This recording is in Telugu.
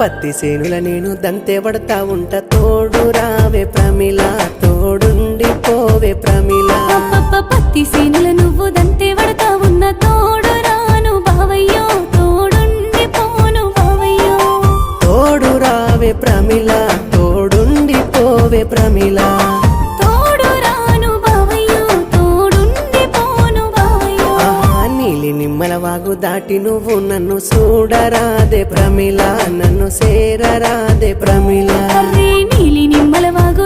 పత్తి సేనుల నేను దంతే పడతా ఉంట తోడు రావే ప్రమిళ తోడుండి పోవే ప్రమిళ పత్తి సేనుల నువ్వు దంతే పడతా ఉన్న తోడు రాను బావయ్యో తోడుండి పోను బావయ్యో తోడు రావే ప్రమిళ తోడుండి పోవే ప్రమిళ తోడు రాను బావయ్యో తోడుండి పోను బావయ్యో నీలి నిమ్మల వాగు దాటి నువ్వు నన్ను చూడరాదే ప్రమిళ నన్ను సేరరాదే ప్రమిళ నీలి నిమ్మల వాగు